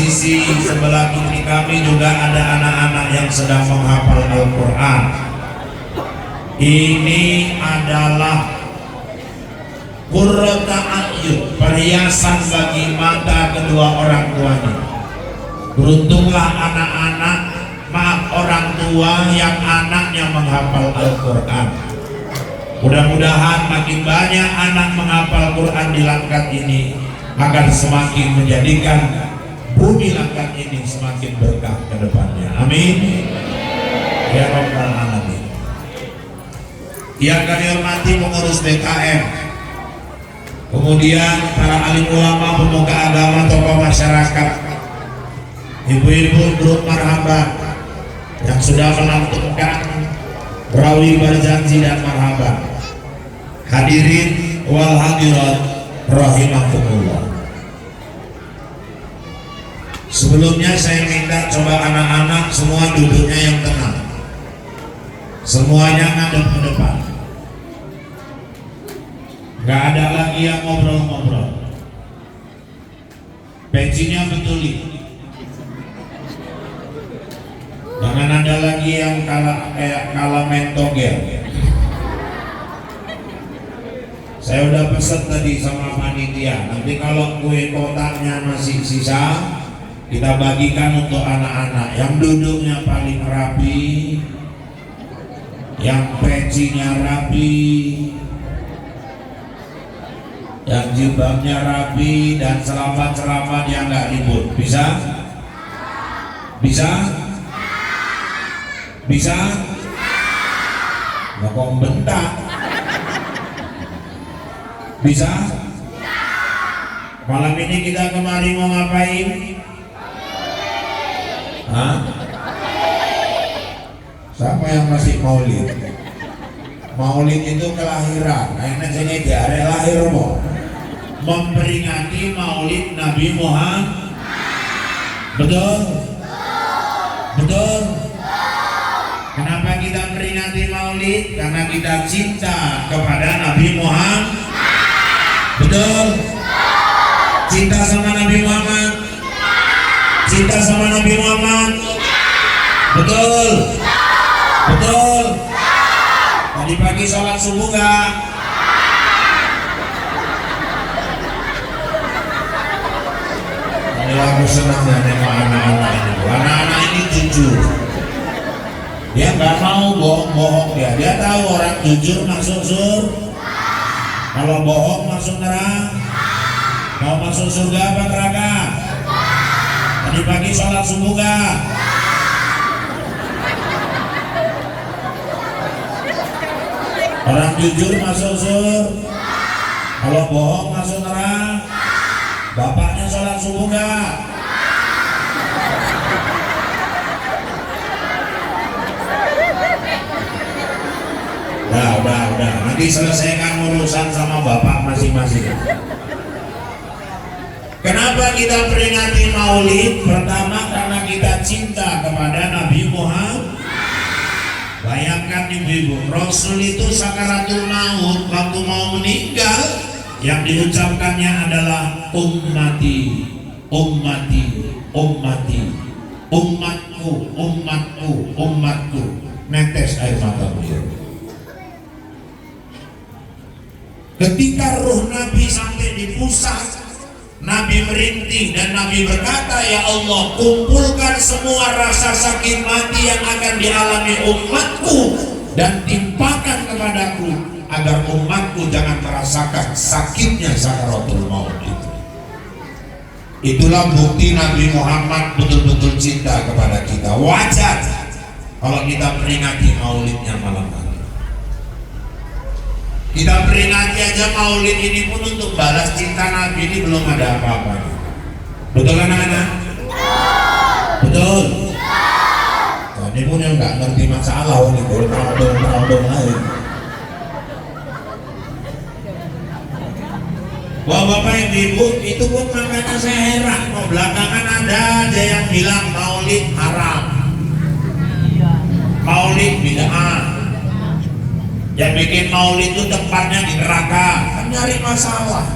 sisi sebelah kiri kami juga ada anak-anak yang sedang menghafal Al-Quran. Ini adalah qurrata a'yun, perhiasan bagi mata kedua orang tuanya. Beruntunglah anak-anak, orang tua yang anaknya menghafal Al-Quran. Mudah-mudahan makin banyak anak menghafal Quran di Langkat ini akan semakin menjadikan bumi Langkat ini semakin berkah ke depannya. Amin ya rabbal alamin. Yang kami hormati pengurus BKM, kemudian para alim ulama, pemuka agama, tokoh masyarakat, ibu-ibu grup marhaban yang sudah melantunkan rawi berjanji dan marhaban, hadirin wal hadirat rahimakumullah. Sebelumnya saya minta coba anak-anak semua duduknya yang tenang, semuanya ngadep ke depan, nggak ada lagi yang ngobrol-ngobrol. Pencinya betulin, jangan ada lagi yang kalah mentogel. Saya udah pesan tadi sama panitia, nanti kalau kue kotaknya masih sisa, kita bagikan untuk anak-anak yang duduknya paling rapi, yang pencinya rapi, yang jilbabnya rapi, dan ceramah-ceramah dia nggak ribut. Bisa? Bisa? Bisa? Nggak kok bentak. Bisa? Malam ini kita kemari mau ngapain? Hah? Siapa yang masih maulid? Maulid itu kelahiran. Karena sini di area lahir mau memperingati maulid Nabi Muhammad. Betul? Betul? Kenapa kita memperingati maulid? Karena kita cinta kepada Nabi Muhammad. Betul? Cinta sama Nabi Muhammad? Cinta sama Nabi Muhammad? Betul? Betul? Tadi pagi sholat subuh gak? Ini aku senang ya nengok anak-anak ini. Anak-anak ini jujur. Dia nggak mau bohong-bohong dia. Dia tahu orang jujur masuk surga. Kalau bohong masuk neraka. Mau masuk surga apa neraka? Tadi pagi sholat subuh gak? Orang jujur masuk surga. Kalau bohong masuk neraka. Bapaknya sholat subuh gak? Udah. Nanti selesaikan urusan sama bapak masing-masing. Kenapa kita peringati maulid? Pertama karena kita cinta kepada Nabi Muhammad. Bayangkan ibu-ibu, Rasul itu sakaratul maut, waktu mau meninggal, yang diucapkannya adalah ummati, ummati, ummati, umatku, umatku, umatku. Netes air mata beliau. Ketika ruh Nabi sampai di pusat, Nabi merintih dan Nabi berkata, ya Allah, kumpulkan semua rasa sakit mati yang akan dialami umatku dan timpakan kepadaku agar umatku jangan merasakan sakitnya sakaratul maut itu. Itulah bukti Nabi Muhammad betul-betul cinta kepada kita. Wajar kalau kita peringati maulidnya malam hari. Kita peringati aja maulid ini pun untuk balas cinta Nabi, ini belum ada apa-apanya. Betul anak-anak? Betul? Nah, ini pun yang nggak ngerti masalah, ini berondong lain. Wah bapak ibu, itu pun makanya saya heran. Belakangan ada aja yang bilang maulid haram, maulid bid'ah. Yang bikin maulid itu tempatnya di neraka, kan nyari masalah.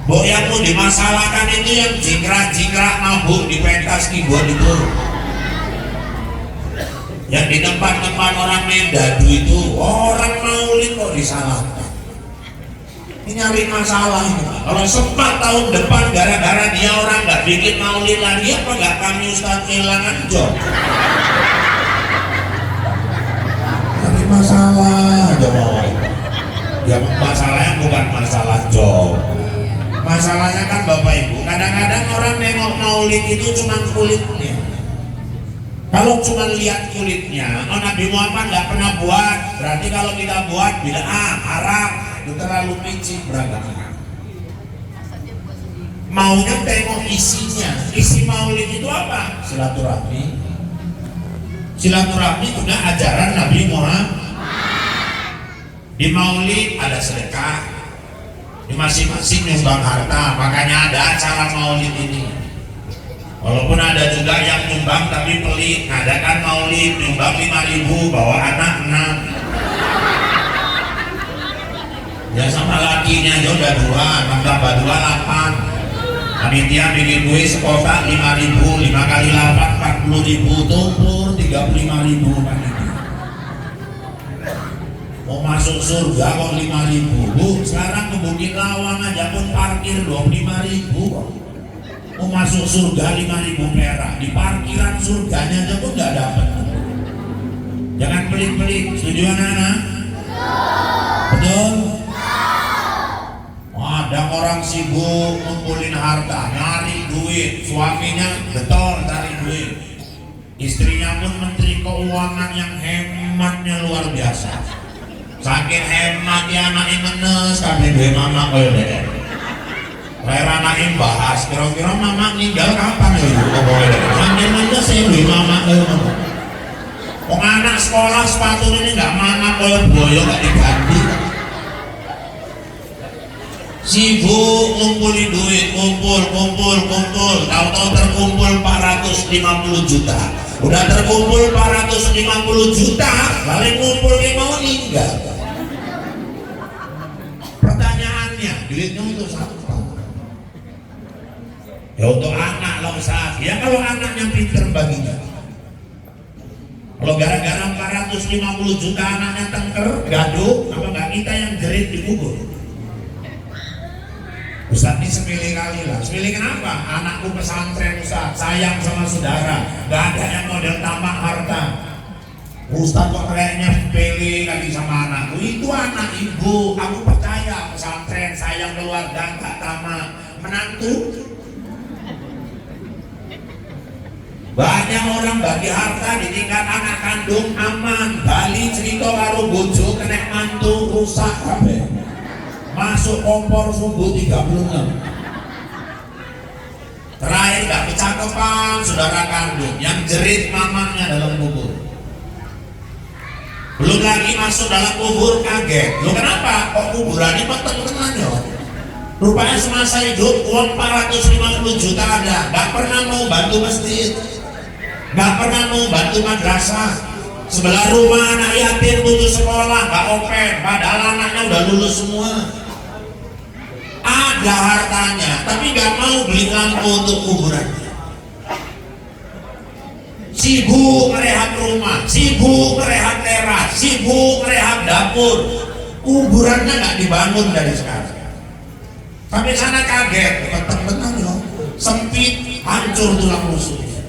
Mbok yang mau dimasalahkan itu yang jingkrak-jingkrak mabuk di pentas keyboard itu, yang di tempat-tempat orang mendadu itu, orang maulid kok disalahkan. Ini nyari masalah ini. Kalau sempat tahun depan gara-gara dia orang nggak bikin maulid lagi, apa nggak kami Ustaz kehilangan job? Nyari masalah aja mau. Ya masalahnya bukan masalah job. Masalahnya kan Bapak Ibu, kadang-kadang orang nengok maulid itu cuma kulitnya. Kalau cuma lihat kulitnya, Nabi Muhammad nggak pernah buat, berarti kalau kita buat bid'ah, haram, itu terlalu picik beragama. Maunya tengok isinya. Isi maulid itu apa? Silaturahmi. Silaturahmi itu ajaran Nabi Muhammad. Di maulid ada sedekah, di masing-masing nyumbang harta, makanya ada acara maulid ini. Walaupun ada juga yang nyumbang tapi pelit, ngadakan maulid nyumbang 5.000, bawa anak 6. Ya sama lakinya aja udah 2, tambah 2 8. Panitia bikin duit sekotak 5.000, 5 kali 8 40.000, tumpur 35.000 panitia. Mau masuk surga kok 5.000. Bu, sekarang ke Bukit Lawang aja pun parkir 25.000 kok. Mau masuk surga 5.000 perak, di parkiran surganya aja pun nggak dapat. Jangan pelit-pelit. Setuju anak-anak? Betul? Ada orang sibuk ngumpulin harta, nyari duit, suaminya betul cari duit, istrinya pun menteri keuangan yang hematnya luar biasa. Saking hemat ya anaknya ngenes kabeh duwe mama koyo dek. Rera anaknya bahas kira-kira mama ninggal kapan ya ibu koyo dek. Saking ngenes saya duwe mama koyo ngono. Wong anak sekolah sepatu ini enggak mama koyo boyo gak diganti. Sibuk ngumpulin duit, kumpul, tahu-tahu terkumpul 450 juta. Udah terkumpul 450 juta, balik ngumpul dia mau meninggal. Pertanyaannya, duitnya untuk siapa? Ya untuk anak lah usaha. Ya kalau anaknya pinter baginya. Kalau gara-gara 450 juta anaknya tengker, gaduh, apa enggak kita yang jerit dikubur? Ustaz ini sepele kali lah. Sepele kenapa? Anakku pesantren Ustaz, sayang sama saudara, gak ada yang model tamak harta. Ustaz kok kayaknya sepele lagi sama anakku. Itu anak ibu, aku percaya pesantren, sayang keluarga, gak tamak. Menantu banyak orang bagi harta ditinggal anak kandung aman. Bali cerita karo bojo kena mantu rusak kabeh. Masuk kompor subuh 36. Terakhir gak kecakepan saudara kandung yang jerit mamanya dalam kubur. Belum lagi masuk dalam kubur kaget. Loh kenapa? Kok kuburannya peteng-petengan ya? Rupanya semasa hidup uang 450 juta ada. Gak pernah mau bantu masjid, gak pernah mau bantu madrasah. Sebelah rumah anak yatim butuh sekolah, gak open, padahal anaknya udah lulus semua. Ada hartanya, tapi gak mau beli lampu untuk kuburannya. Sibuk merehab rumah, sibuk merehab teras, sibuk merehab dapur. Kuburannya gak dibangun dari sekarang. Sampai sana kaget, betul-betul loh, sempit, hancur tulang rusuknya.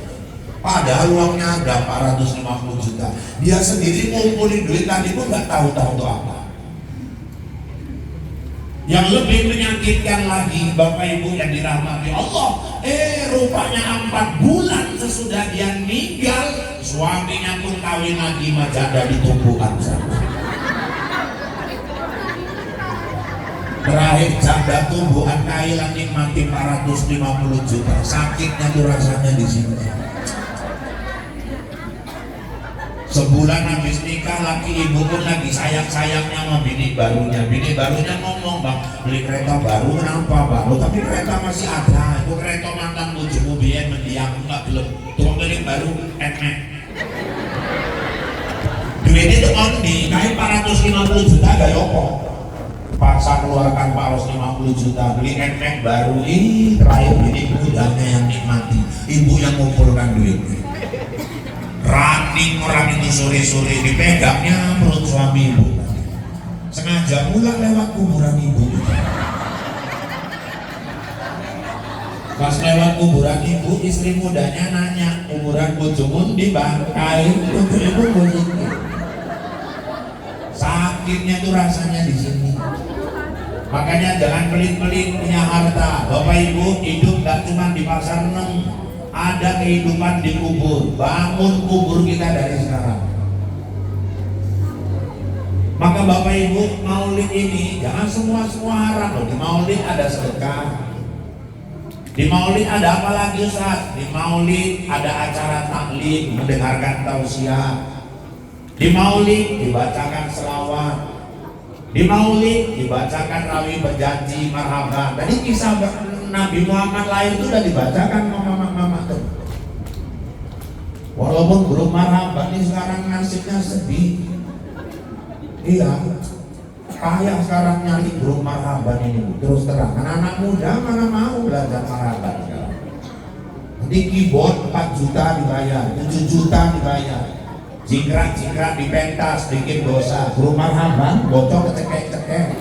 Padahal uangnya ada 450 juta. Dia sendiri ngumpulin duit tadi pun gak tahu-tahu itu apa. Yang lebih menyakitkan lagi Bapak Ibu yang dirahmati Allah, rupanya 4 bulan sesudah dia meninggal, suaminya pun kawin lagi sama janda di tumpukan sana. Terakhir janda tumbuhan kailan nikmati 450 juta. Sakitnya tuh rasanya di sini. Sebulan habis nikah, laki ibu pun lagi sayang-sayangnya sama bini barunya. Bini barunya ngomong, bang, beli kereta baru kenapa baru? Tapi kereta masih ada. Itu kereta mantan bujumu biyen mendiang nggak belum. Tuang beli baru, enak. Duit itu ondi, kayak 450 juta gak yoko. paksa keluarkan paus 50 juta beli NMAX baru. Terakhir ini mudanya yang nikmati, ibu yang ngumpulkan duit. Running orang itu sore-sore dipegangnya perut suami ibu, sengaja pulang lewat kuburan ibu. Pas lewat kuburan ibu, istri mudanya nanya, kuburan bojomu di bangkai, ibu bunyi. Sakitnya tuh rasanya di sini. Makanya jangan pelit-pelit punya harta. Bapak Ibu, hidup gak cuma di pasar Neng, ada kehidupan di kubur. Bangun kubur kita dari sekarang. Maka Bapak Ibu, maulid ini jangan semua haram loh. Di maulid ada sedekah. Di maulid ada apa lagi Ustaz? Di maulid ada acara taklim, mendengarkan tausiah. Di maulid dibacakan selawat. Di maulid dibacakan rawi berjanji marhaban. Tadi kisah Nabi Muhammad lahir itu sudah dibacakan mama tuh. Walaupun belum marhaban ini sekarang nasibnya sedih. Iya, kaya sekarang nyari belum marhaban ini. Terus terang, anak-anak muda mana mau belajar marhaban sekarang. Nanti keyboard 4 juta dibayar, 7 juta dibayar. Jingkrak dipentas, bikin dosa. Belum marhaban, bocor cekek-cekek.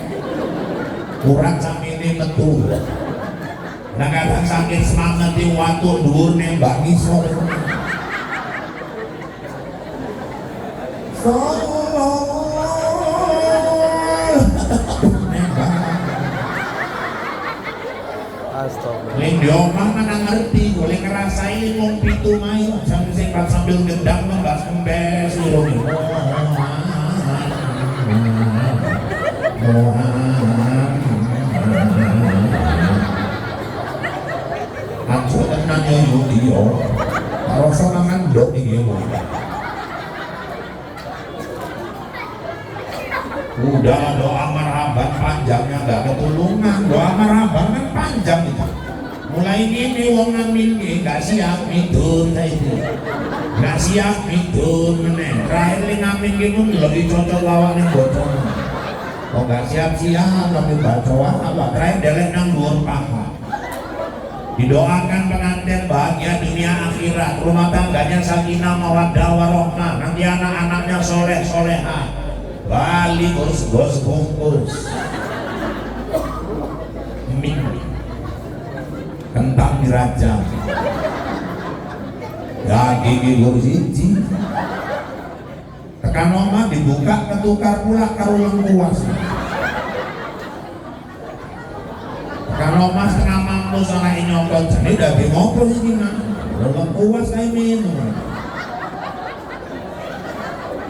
Kurang sampai metu. Nah kadang sakit semangat di waktu dhuwur nembak ngisor. Leng diomong mana ngerti, boleh ngerasain wong pitu main sambil gendang nggak kembes lironi. Aku tenang ya yo, rasa mangan dok iki yo. Udah doa marhaban panjangnya nggak ketulungan, doa marhaban kan panjang itu. Mulai ini wong amin nggak siap midun itu, nggak siap midun meneh. Terakhir li ngamin gitu lebih cocok lawan yang bocor. Oh nggak siap tapi bacoan apa? Terakhir delek nang dhuwur paha. Didoakan pengantin bahagia dunia akhirat, rumah tangganya sakinah mawaddah warahmah, nanti anak-anaknya soleh solehah. Bali gos bungkus mie kentang dirajang daging gigor siji tekan omah dibuka ketukar pula karo lengkuas tekan omah setengah mampu sana nyokot jadi daging ngopo sih gimana lengkuas kayak minum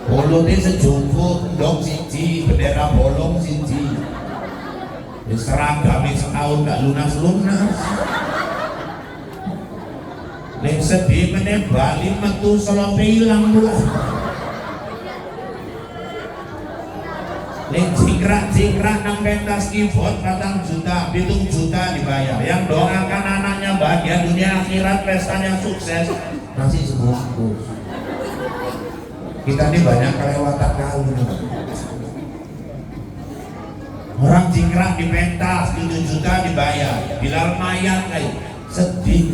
bolongnya sejumput, dong siji, bendera bolong siji. Seragam setahun gak lunas-lunas. Leng sedih meneh Bali metu selope hilang pula. Leng jingkrak nang pentas keyboard 4 juta, 7 juta dibayar. Yang doakan anaknya bahagia dunia akhirat, pestanya sukses, masih sebungkus. Kita ini banyak kelewatan kali. Orang jingkrak di pentas 7 juta dibayar, Bilal mayat kayak sedih.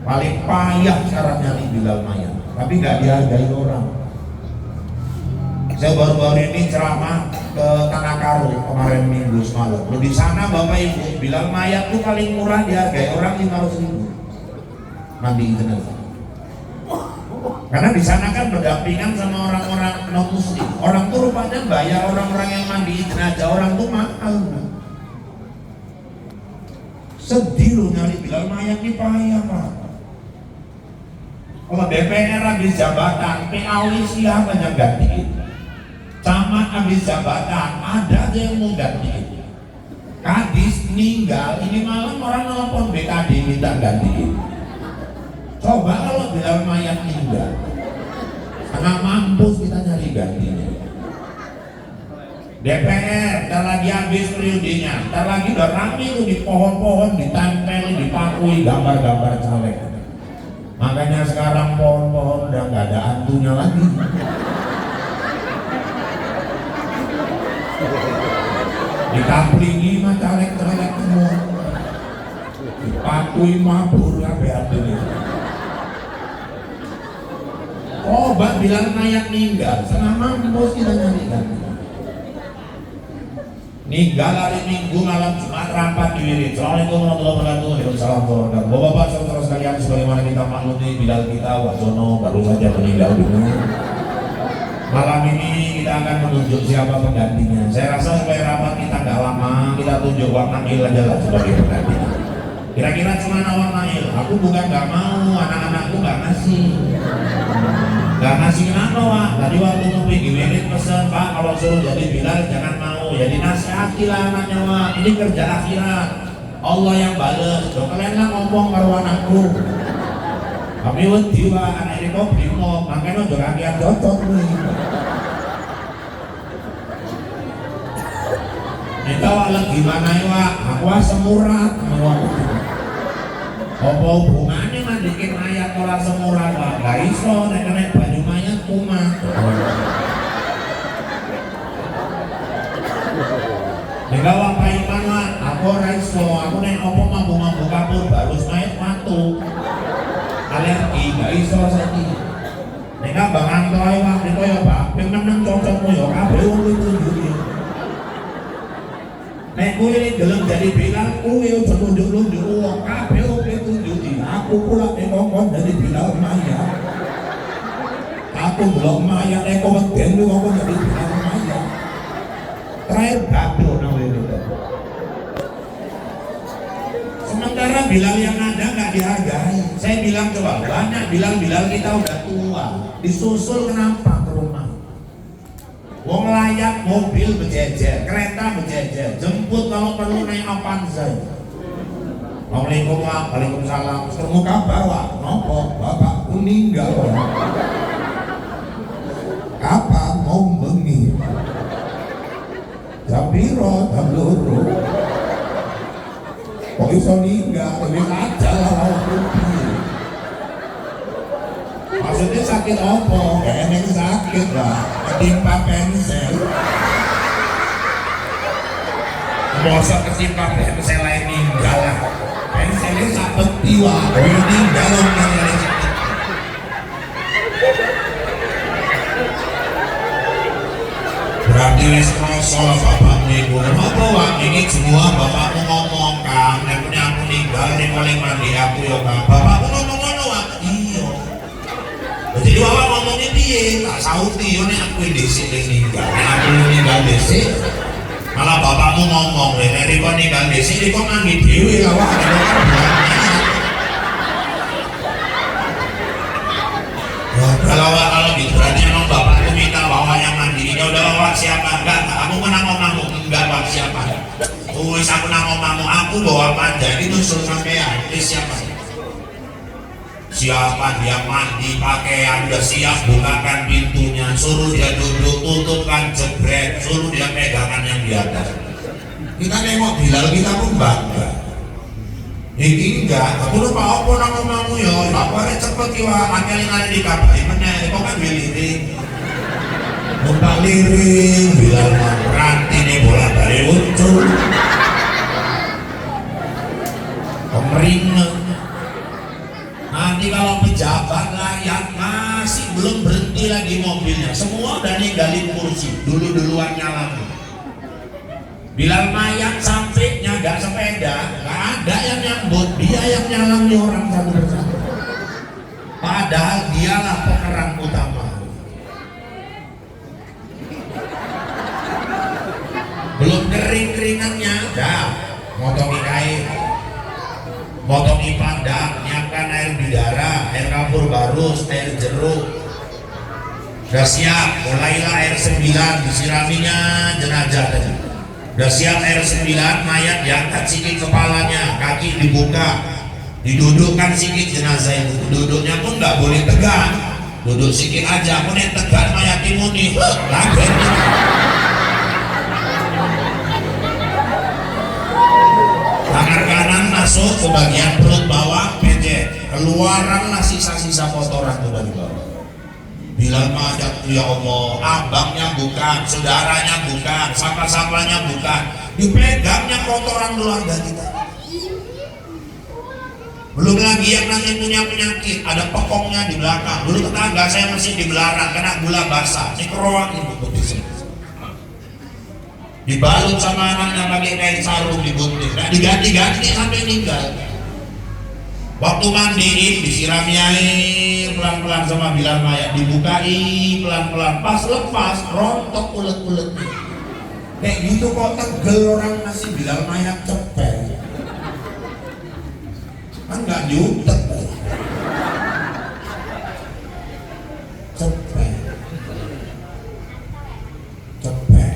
Paling payah sekarang nyari Bilal mayat, tapi nggak dihargai orang. Saya baru-baru ini ceramah ke Tanah Karo kemarin minggu semalam. Di sana Bapak Ibu, Bilal mayat tuh paling murah dihargai orang 500.000. Mandi jenazah. Karena di sana kan berdampingan sama orang-orang non muslim. Orang tuh rupanya bayar orang-orang yang mandi jenazah orang tuh mahal. Sedih loh nyari Bilal mayat nih payah Pak. Kalau DPR habis jabatan, PAW siapa yang gantiin? Camat habis jabatan, ada aja yang mau gantiin. Kadis meninggal, ini malam orang nelfon BKD minta gantiin. Coba kalau Bilal mayat meninggal, sangat mampus kita nyari gantinya. DPR, ntar lagi habis periodenya, ntar lagi udah rame tuh di pohon-pohon, ditempel, dipakui gambar-gambar caleg. Makanya sekarang pohon-pohon udah nggak ada hantunya lagi. Dikaplingi mah caleg-caleg semua, dipatui mabur kabeh adil. Oh, Mbak bilang mayat ninggal, setengah mampus kita nyarikan. Ninggal hari Minggu malam Jumat rapat di Wirid. Assalamualaikum warahmatullahi wabarakatuh. Waalaikumsalam warahmatullahi wabarakatuh. Bapak-bapak, saudara sekalian, sebagaimana kita maklumi Bilal kita Wajono baru saja meninggal dunia. Malam ini kita akan menunjuk siapa penggantinya. Saya rasa supaya rapat kita nggak lama, kita tunjuk Wak Nail aja lah sebagai penggantinya. Kira-kira cuma Wak Nail. Aku bukan nggak mau, anak-anakku nggak ngasih. Gak ngasih kenapa Wak? Tadi waktu ngopi di Wirid pesen, Pak kalau suruh jadi Bilal jangan mau. Jadi nasihatilah anaknya Wak, ini kerja akhirat, Allah yang bales. Loh kalian lah ngomong karo anakku. Kami wedi Wak, anak ini kok bingung, makanya udah kakian cocok nih. Itu Wak lagi gimana ya Wak? Aku semurat apa hubungannya mandikin mayat orang semurat Wak? Gak iso, nek baju mayat kumat. Nek Wak Pak Iman Wak, aku ora iso, aku nek apa mampu kapur baru mayat matu. Alergi, gak iso saiki. Nek Bang Anto ae Wak, nek ya Pak, ping meneng cocokmu ya kabeh wong ditunjuki. Nek kuwi ini gelem jadi Bilal, kuwi aja tunjuk-tunjuk wong kabeh oke tunjuki. Aku pula nek ngomong jadi Bilal mayat. Aku belum mayat nek weden lu ngomong jadi Bilal mayat. Terakhir gaduh nang itu. Sementara Bilal yang ada nggak dihargai. Saya bilang coba banyak Bilal kita udah tua, disusul kenapa ke rumah? Wong layak mobil berjejer, kereta berjejer, jemput kalau perlu naik Avanza. Assalamualaikum Wak, waalaikumsalam. Ketemu kabar Wak, nopo bapakku meninggal. Kapan mau bengi? Jam piro, jam loro. Kok iso ninggal, lebih aja lah. Maksudnya sakit apa? Kayak sakit lah, ketimpa pensel. Masa ketimpa pensel lain ninggal lah. Penselnya sakit tiwa, ninggal orang yang sakit. Berarti wis kroso bapakmu iku. Apa Wak ini semua bapakmu ngomong Kang, nek punya aku ninggal ning paling mandi aku ya Kang. Bapakmu ngomong ngono Wak. Iya. Jadi Wawa ngomongnya piye? Tak sauti yo nek aku dhisik ninggal. Nek aku ninggal dhisik malah bapakmu ngomong, nek riko ninggal dhisik riko mandi dhewe lah Wak. Kalau gitu berarti emang bapakku minta bawa yang mandi. Ya udah bawa siapa? Enggak, aku menang omamu. Enggak bawa siapa? Wis aku nang omamu, aku bawa panja itu suruh sampean. Siapa? Siapa dia mandi pakaian udah siap, bukakan pintunya, suruh dia duduk, tutupkan jebret, suruh dia pegangan yang di atas. Kita nengok Bilal kita pun bangga. Iki enggak, aku lupa apa nang omamu ya, apa rek cepet ki Wak, angel ngene dikabai meneh, kok kan lirik. Numpak lirik, Bilal ranti nih bola bali ucul. Pemeringet. Nanti kalau pejabat layak masih belum berhenti lagi mobilnya, semua udah ninggalin kursi, duluan nyalain. Bilal mayat sampai nyaga sepeda, nggak ada yang nyambut, dia yang nyalami orang satu persatu. Padahal dialah pemeran utama. Belum keringannya, dah motongi kain, motongi pandak, nyiapkan air bidara, air kapur barus, air jeruk. Udah siap, mulailah air 9, disiraminya jenazah tadi. Udah siap air 9, mayat diangkat sikit kepalanya, kaki dibuka, didudukkan sikit jenazah itu. Duduknya pun nggak boleh tegak, duduk sikit aja. Pun yang tegak mayat imuni, lagen. Tangan kanan masuk ke bagian perut bawah, pecet, keluaranlah sisa-sisa kotoran tuh dari bawah. Bilal majat, ya Allah, abangnya bukan, saudaranya bukan, sapa-sapanya bukan, dipegangnya kotoran keluarga kita. Belum lagi yang nanti punya penyakit, ada pekongnya di belakang. Dulu tetangga saya masih di Belarang kena gula basah, ini keroak ini betul. Dibalut sama anaknya pakai kain sarung dibunting, nah, diganti-ganti sampai meninggal. Waktu mandiin disirami air pelan-pelan sama Bilal mayat, dibukai pelan-pelan, pas lepas rontok ulet-uletnya. Kayak gitu kok tegel orang ngasih Bilal mayat cepet. Kan nggak jutek, cepet, cepet,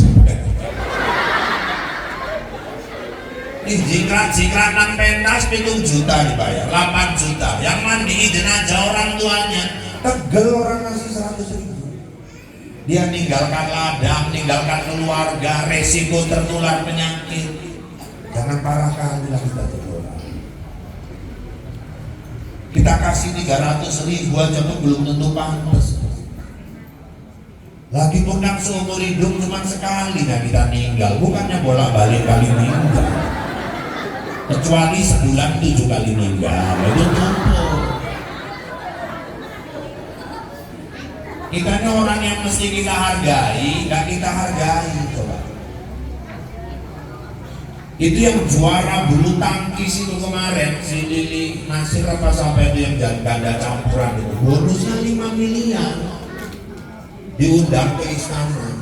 cepet. Ini zikrat nang pentas 7 juta dibayar, 8 juta. Yang mandi jenazah orang tuanya, tegel orang ngasih 100.000. Dia ninggalkan ladang, ninggalkan keluarga, resiko tertular penyakit. Jangan parah kali lah kita berdoa. Kita kasih 300.000 aja pun belum tentu pantas. Lagi pun kan seumur hidup cuma sekali kan kita meninggal, bukannya bolak-balik kali meninggal. Kecuali sebulan 7 kali meninggal, itu tumpul. Kita ini orang yang mesti kita hargai, gak kita hargai, coba. Itu yang juara bulu tangkis itu kemarin, si Lili Nasir apa sampai itu yang ganda campuran itu, bonusnya 5 miliar, diundang ke istana.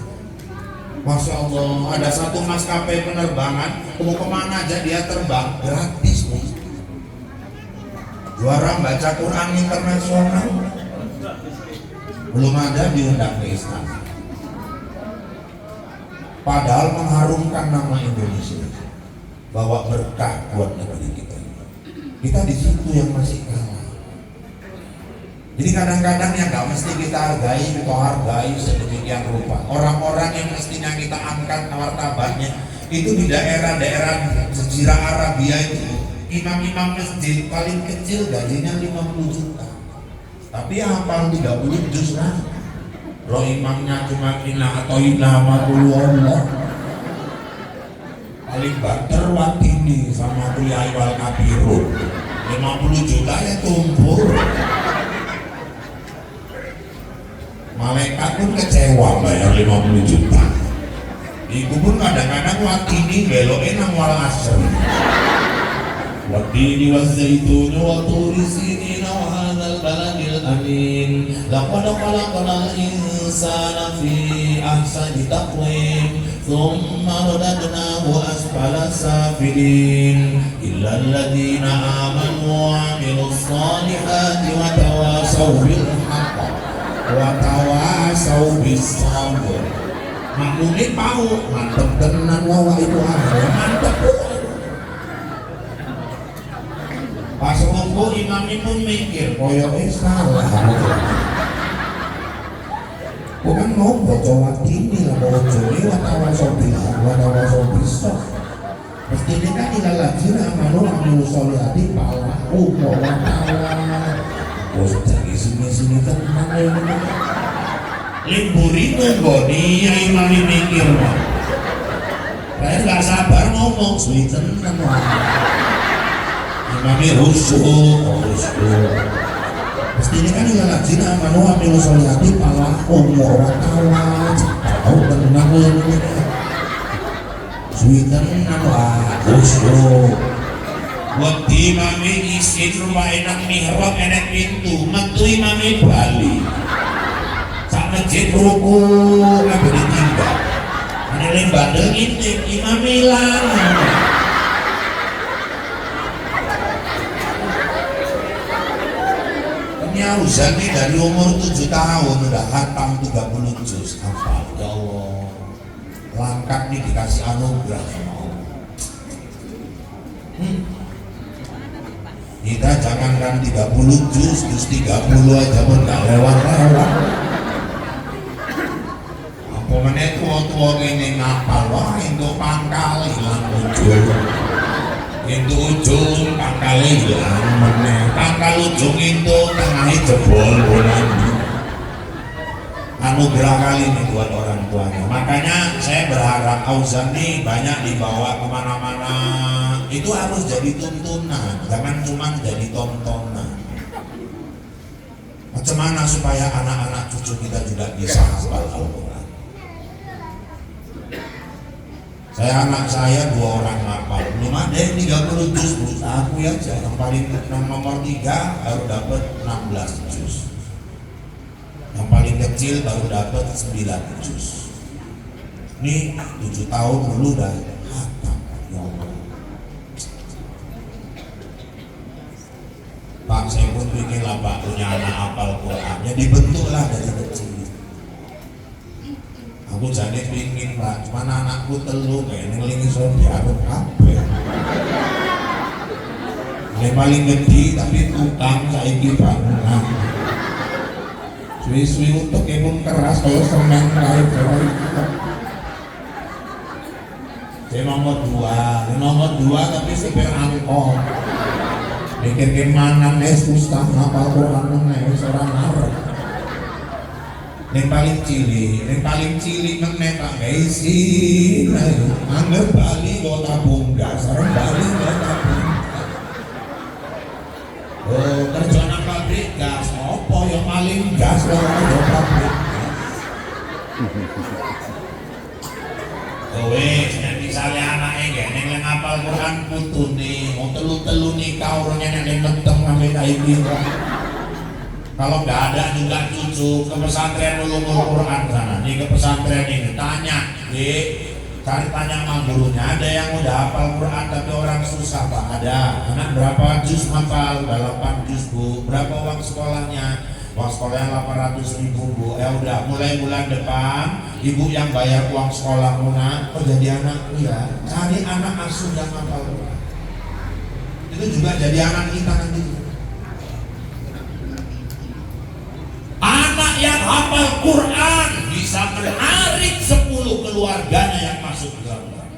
Masya Allah, ada satu maskapai penerbangan, mau kemana aja dia terbang gratis nih. Juara baca Quran internasional, belum ada diundang ke istana. Padahal mengharumkan nama Indonesia, bawa berkah buat negeri kita. Kita di situ yang masih kalah. Jadi kadang-kadang yang nggak mesti kita hargai, kita hargai sedemikian rupa. Orang-orang yang mestinya kita angkat martabatnya itu di daerah-daerah Jazirah Arabia itu, imam-imam masjid paling kecil gajinya 50 juta. Tapi yang hafal 30 juz lah. Lo imamnya cuma inna atau inna Allah. Paling banter watini sama kuliah wal kabirun 50 juta ya tumpur. Malaikat pun kecewa bayar 50 juta. Ibu pun kadang-kadang watini belokin nang wal asr. Watini wa zaitun wa turi sinin wa hadzal baladil amin. Laqad khalaqnal insana fi ahsani taqwim. ثم رددناه أسفل سافلين إلا الذين آمنوا وعملوا الصالحات وتواصوا بالحق وتواصوا بالصبر. Makmumin mau mantep tenan wawa itu mantep. Pas ngomong imam pun mikir koyoke salah. Bukan mau baca ini lah, baca ini watawasobisa. Pasti ini kan ilah lagi namanya amil solihati palahu watawa. Terus dari sini tenang ini. Libur itu bodi ya imam mikir. Saya nggak sabar ngomong sulit tenang. Imamnya rusuh. Pasti ini kan ilah lagi namanya amil solihati palahu watawa. Tahu tenang ini. Suitan apa? Usul. Waktu imami isin rumah enak mihrab enak pintu, metu imami Bali. Sak masjid ruku nggak boleh tinggal. Ada lembaga ngintip imami hilang. Ini Auzan nih dari umur 7 tahun udah hatam 30 juz. Apa? Ya Allah. Langkat nih dikasih anugerah sama Allah. Kita jangankan 30 juz 30 aja pun gak lewat-lewat. Apa mana tua-tua ini ngapal wah itu pangkal hilang muncul. Itu ujung pangkal hilang meneh. Pangkal ujung itu tengahnya jebol bulan. Anugerah kali ini buat orang tuanya. Makanya saya berharap Auzan nih banyak dibawa kemana-mana. Itu harus jadi tuntunan, jangan cuma jadi tontonan. Macam mana supaya anak-anak cucu kita juga bisa hafal Al-Quran? Anak saya 2 orang hafal, belum ada yang 30 juz, aku aja yang paling nomor 3 baru dapat 16 juz, yang paling kecil baru dapat 9 juz. Ini 7 tahun dulu dah hatam. Ya Allah. Pak, saya pun ingin lah Pak punya anak hafal Quran, ya dibentuklah dari kecil. Aku jadi pingin Pak, cuman anakku telu kayak ngelingi diaduk kabeh. Yang paling gede tapi tukang saiki bangunan. Suwi-suwi untuk emang keras kalau semen kayak saya nomor 2 tapi supir angkot. Mikir gimana nih susah ngapal Quran nih seorang arep. Yang paling cilik meneh tak isi. Angger Bali go tabung gas, orang Bali go tabung. Oh, kerja nang pabrik gas, opo yang paling gas go pabrik. Oh wes, nek misale anake gene nang ngapal Quran putune, mau telu-telu nikah orangnya yang meteng sampai kayak gitu. Kalau nggak ada juga cucu ke pesantren dulu Quran sana. Nih ke pesantren ini tanya, cari tanya sama gurunya. Ada yang udah hafal Quran tapi orang susah Pak. Ada. Anak berapa juz hafal? 8 juz Bu. Berapa uang sekolahnya? Uang sekolahnya 800.000 Bu. Ya udah, mulai bulan depan ibu yang bayar uang sekolah Muna. Oh jadi anakku ya. Cari anak asuh yang hafal Quran. Itu juga jadi anak kita nanti. Anak yang hafal Quran bisa menarik 10 keluarganya yang masuk ke dalam Quran.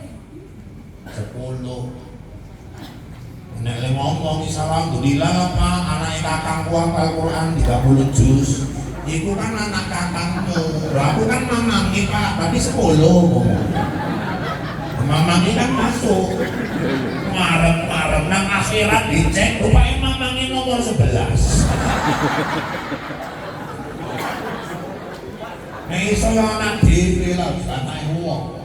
10. Nek le ngomong alhamdulillah Pak, anak kakangku hafal Quran 30 juz. Iku kan anak kakangmu. Aku kan mamangi Pak, tapi 10. Mamangi kan masuk. Marem-marem nang akhirat dicek rupanya mamangi nomor 11. Nih saya anak diri lah, anak uang.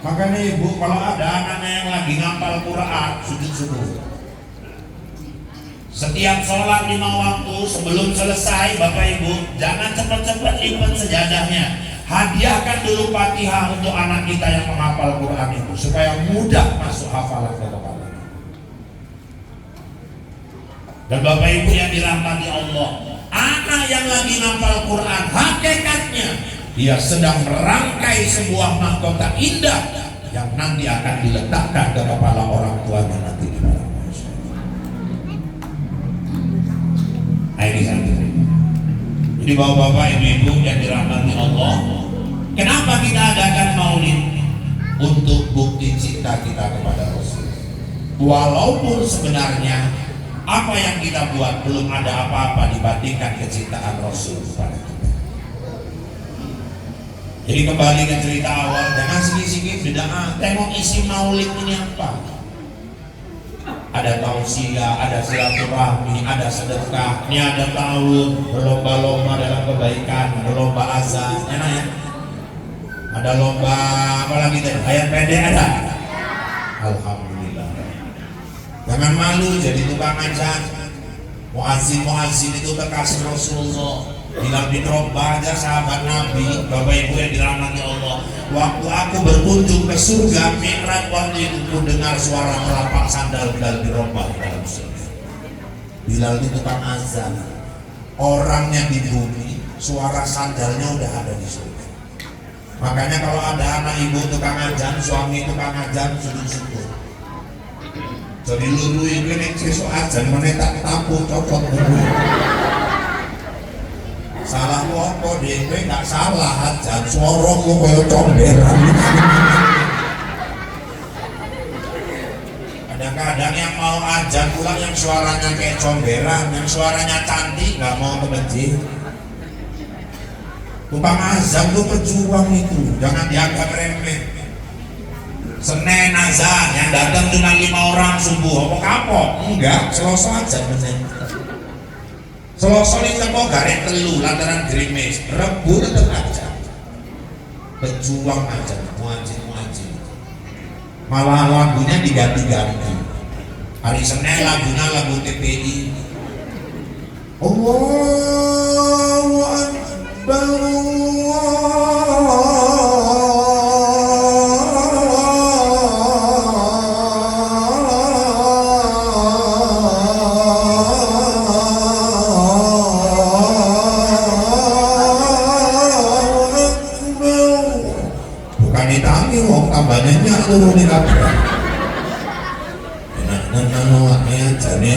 Makanya ibu kalau ada anaknya yang lagi ngapal Quran, sujud-sujud. Setiap sholat 5 waktu sebelum selesai, Bapak Ibu jangan cepat-cepat lipat sejadahnya. Hadiahkan dulu Fatihah untuk anak kita yang menghafal Quran itu supaya mudah masuk hafalan ke kepala. Dan Bapak Ibu yang dirahmati Allah, anak yang lagi ngapal Quran hakikatnya dia sedang merangkai sebuah mahkota indah yang nanti akan diletakkan ke kepala orang tuanya nanti di malam mahsyar. Ini satu. Jadi bapak-bapak, ibu-ibu yang dirahmati Allah, kenapa kita adakan maulid? Untuk bukti cinta kita kepada Rasul. Walaupun sebenarnya apa yang kita buat belum ada apa-apa dibandingkan kecintaan Rasul kepada kita. Jadi kembali ke cerita awal, jangan sedikit-sedikit beda. Tengok isi maulid ini apa? Ada tausiah, ada silaturahmi, ada sedekah. Ini ada tahun berlomba-lomba dalam kebaikan, berlomba azan, enak ya? Ada lomba apa lagi tadi? Ayat pendek ada? Alhamdulillah. Jangan malu jadi tukang azan. Muazzin itu kekasih Rasulullah. Bilal bin Rabah aja sahabat Nabi. Bapak Ibu yang dirahmati Allah, waktu aku berkunjung ke surga Mi'raj, waktu itu ku dengar suara melapak sandal Bilal bin Rabah di dalam surga. Bilal itu tukang azan, orangnya di bumi, suara sandalnya udah ada di surga. Makanya kalau ada anak ibu tukang azan, suami tukang azan, syukur-syukur. Jadi lulu ini nek sesuk azan meneh tak tampung cocok dulu. Salah apa dhewe gak salah aja swaramu koyo comberan. Kadang-kadang yang mau azan pulang yang suaranya kayak comberan, yang suaranya cantik nggak mau ke masjid. Tukang azan tuh pejuang itu, jangan dianggap remeh. Senin azan yang datang cuma 5 orang subuh, apa kapok? Enggak, Selasa azan bener. Selasa ini mau garing telu lantaran gerimis, Rebu tetap aja. Pejuang aja, muajin. Malah lagunya diganti-ganti. Hari Senin lagunya lagu TPI. Allahu Akbar. Bukan ditangi wong tambahnya nyak turunin kabeh. Enak jane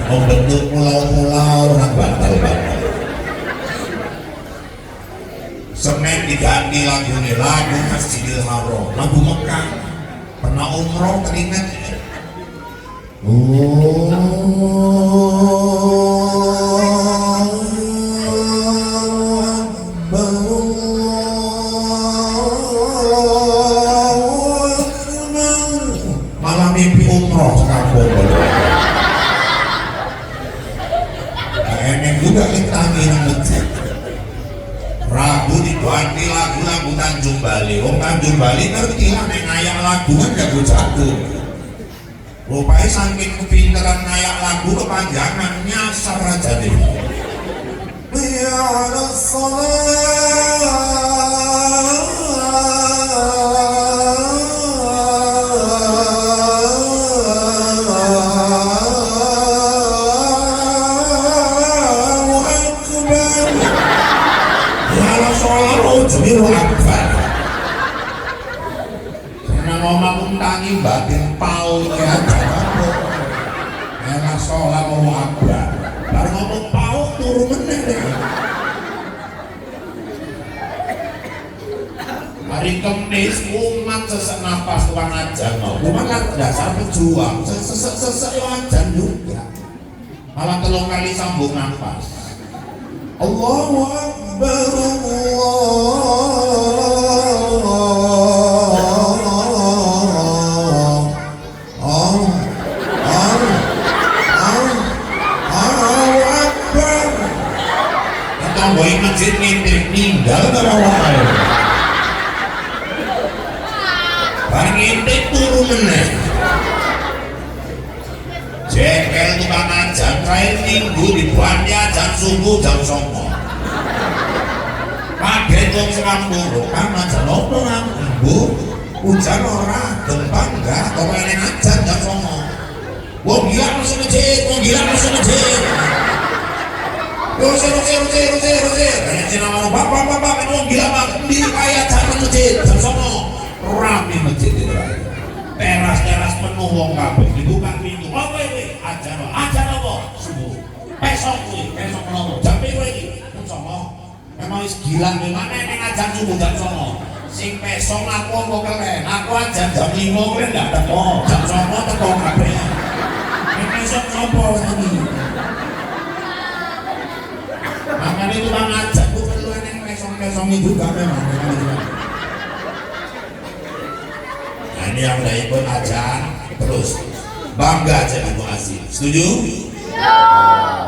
wong bentuk pulau-pulau orang bantal-bantal. Senin diganti lagunya lagu Masjidil Haram, lagu Mekah. Pernah umroh teringat ya? Malah mimpi umroh sekampung. Enak juga kita nang masjid. Rabu diganti lagu-lagu Tanjung Bali. Tanjung Bali ngerti lah nek ngayak lagu kan jago-jago. Rupanya saking kepinteran ngayak lagu kepanjangan nyasar aja deh. Ya Allah karena ngomong tangi batin pau ya elah sholat mau akbar baru ngomong pau turu meneh deh. Hari Kamis umat sesek nafas tukang ajan umat kan dasar pejuang sesek ajan juga malah 3 kali sambung nafas. Allahu Akbar Boy masjid ninggal terawal barang ngintip turu meneh jekel tukang ajan terakhir minggu dibuatnya ajan subuh jam 9 kaget wong sekampung kan ajan opo nang ibu hujan ora gempa enggak kok enek ajan jam 9 wong gila masuk masjid Rusir. Kayak cina mau bapak kan wong gila banget di kayak jalan masjid jam 9 rame masjid itu. Teras penuh wong kabeh dibuka pintu. Apa iki? Ajan apa? Subuh. Besok menawa. Jam piro iki? Jam 9. Memang wis gila memang nek ajan subuh jam 9. Sing besok aku kok kelen. Aku ajan jam 5 kowe ndak teko. Jam 9 teko kabeh. Nek besok sopo iki? Makanya itu bang ajak tuh perlu yang mesong-mesongi juga memang. Nah ini yang udah ikut ajan terus bangga aja Ibu Aziz. Setuju?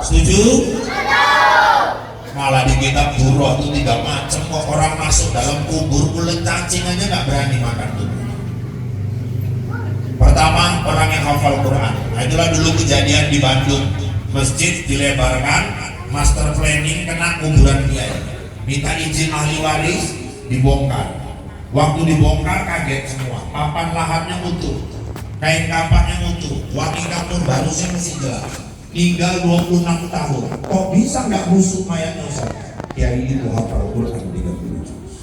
Setuju? Malah di kitab Durrah itu 3 macam kok orang masuk dalam kubur kulit cacing aja nggak berani makan tuh. Pertama orang yang hafal Quran. Nah, itulah dulu kejadian di Bandung, masjid dilebarkan. Master planning kena kuburan kiai, minta izin ahli waris dibongkar. Waktu dibongkar kaget semua, papan lahatnya utuh, kain kapaknya utuh, wangi kapur barusnya masih jelas. Tinggal 26 tahun, kok bisa nggak busuk mayatnya Ustaz? Kiai itu hafal Quran 30 juz.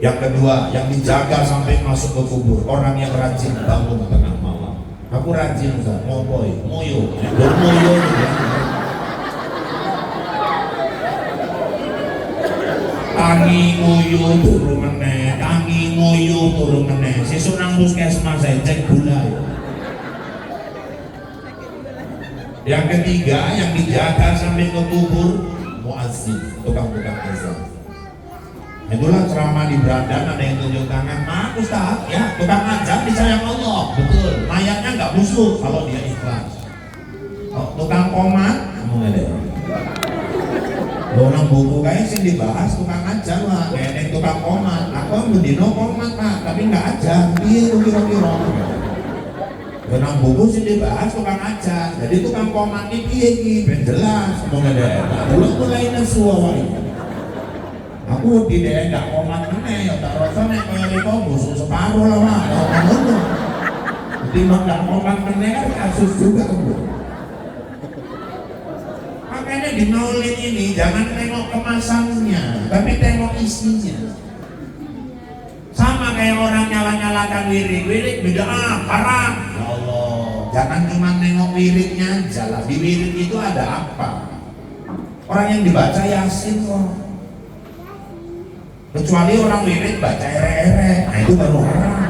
Yang kedua, yang dijaga sampai masuk ke kubur, orang yang rajin bangun tengah malam. Aku rajin Ustaz, ngopoy, moyo tangi nguyu turu meneh, tangi nguyu turu meneh. Sesuk nang puskesmas saya cek gula. Yang ketiga yang dijaga sampai ke kubur, muazzin, tukang-tukang azan. Itulah ceramah di Brandan, ada yang tunjuk tangan, maaf Ustaz, ya tukang azan disayang Allah, betul. Mayatnya nggak busuk kalau dia ikhlas. Oh, tukang komat, kamu nggak ada. Orang buku kayak sih dibahas tukang azan lah, kayak tukang komat. Aku mendino komat pak, tapi nggak azan. Iya, kira-kira. Benang buku sih dibahas tukang aja, jadi tukang komat ini piye ben jelas ngomong ada. Dulu mulai nasuwai. Aku di daerah nggak komat meneh, ya tak rasa nek kaya liko busuk separuh lah mah. Ngono. Jadi mah nggak komat meneh kan kasus juga Bu. Makanya di maulid ini jangan tengok kemasannya, tapi tengok isinya. Sama kayak orang nyala-nyalakan wirid beda parah. Ya Allah, jangan cuma nengok wiridnya aja lah. Di wirid itu ada apa? Orang yang dibaca Yasin kok. Kecuali orang wirid baca ere-ere, nah itu baru haram.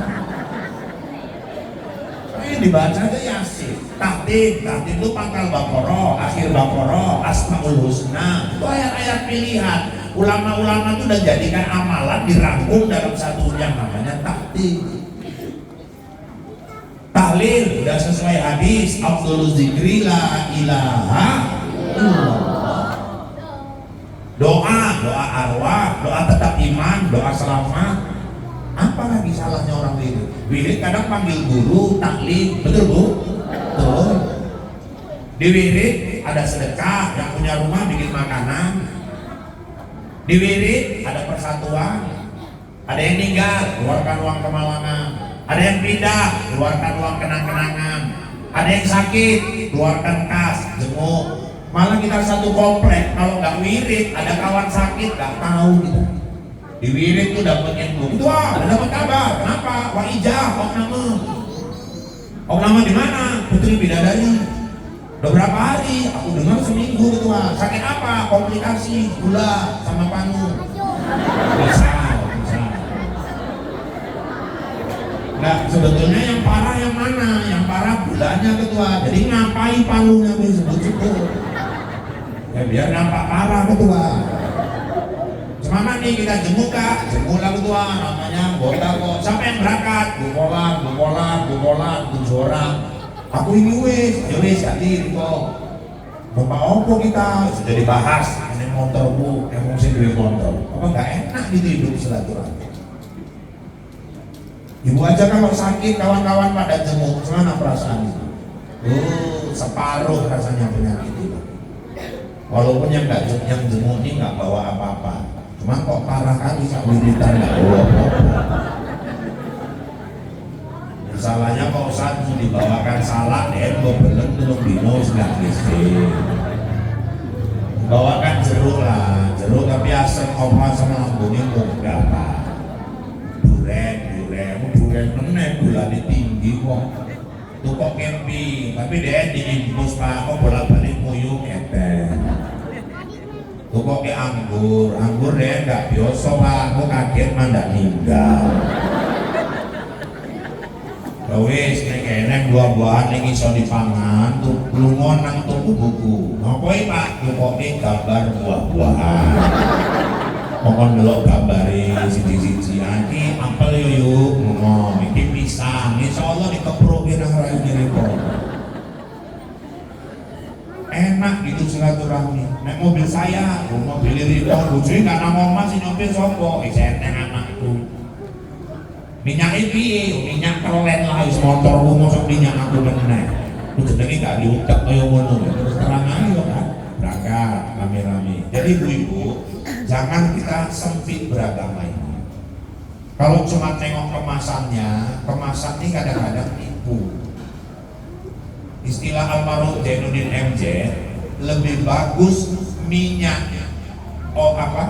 Yang dibaca itu Yasin. Tahdid itu pangkal Baqarah, akhir Baqarah, Asmaul Husna. Itu ayat-ayat pilihan. Ulama-ulama itu udah jadikan amalan dirangkum dalam satu yang namanya tahlil. Tahlil udah sesuai hadis, afdhaluz zikri la ilaha illallah. Doa arwah, doa tetap iman, doa selamat. Apa lagi salahnya orang wirid? Wirid kadang panggil guru, taklid, betul Bu? Betul. Di wirid ada sedekah, yang punya rumah bikin makanan. Di wirid ada persatuan, ada yang meninggal, keluarkan uang kemalangan, ada yang pindah, keluarkan uang kenang-kenangan, ada yang sakit, keluarkan kas, jenguk. Malah kita satu komplek, kalau nggak wirid, ada kawan sakit, nggak tahu kita. Di wirid tuh dapat info, itu ada dapat kabar, kenapa? Waijah, nama di mana? Putri Bidadari. Beberapa hari, aku dengar seminggu ketua. Sakit apa? Komplikasi, gula sama panu. Bisa. Nah, sebetulnya yang parah yang mana? Yang parah gulanya ketua. Jadi ngapain panunya disebut-sebut? Ya biar nampak parah ketua. Semana nih kita jenguk kak, jenguk lah ketua. Namanya anggota kok. Siapa yang berangkat? Bukolan, orang. Aku ini wes hadir kok. Bapak opo kita sudah dibahas. Ini motorku, emosi duwe motor. Apa nggak enak gitu hidup silaturahmi? Ibu aja kalau sakit, kawan-kawan pada jenguk, gimana perasaan itu? Separuh rasanya penyakit itu. Walaupun yang jenguk ini nggak bawa apa-apa, cuma kok parah kali sak wiritan nggak bawa apa-apa. Masalahnya kok saat mau dibawakan salad deh, gue belum dino nggak bisa. Bawakan jeruk lah, jeruk tapi asam opa sama lambungnya berapa? Duren meneh gula tinggi kok. Tuh kok camping, tapi dia diimpus pak, kok bolak-balik muyuk keteh. Tuh kok ke anggur deh nggak biasa pak, kok kaget mah nggak ninggal. Wis nek enek buah-buahan ning iso dipangan tuh lunga nang toko buku. Ngopoe Pak, tukoke gambar buah-buahan. Pokon delok gambare siji-siji iki apel yo yuk, ngono iki pisang. Insyaallah dikeproke nang raine riko. Enak gitu silaturahmi. Nek mobil saya, mobil riko bojone gak nang omah sing nyopir sapa? Enteng anakku. Minyak iki, minyak keren lah, wis motorku mosok minyak aku meneh. Ku jenenge gak diucap kaya ngono. Terus terang ae kan. Berangkat rame-rame. Jadi ibu-ibu, jangan kita sempit beragama ini. Kalau cuma tengok kemasannya, kemasan ini kadang-kadang tipu. Istilah almarhum Jainuddin MJ, lebih bagus minyak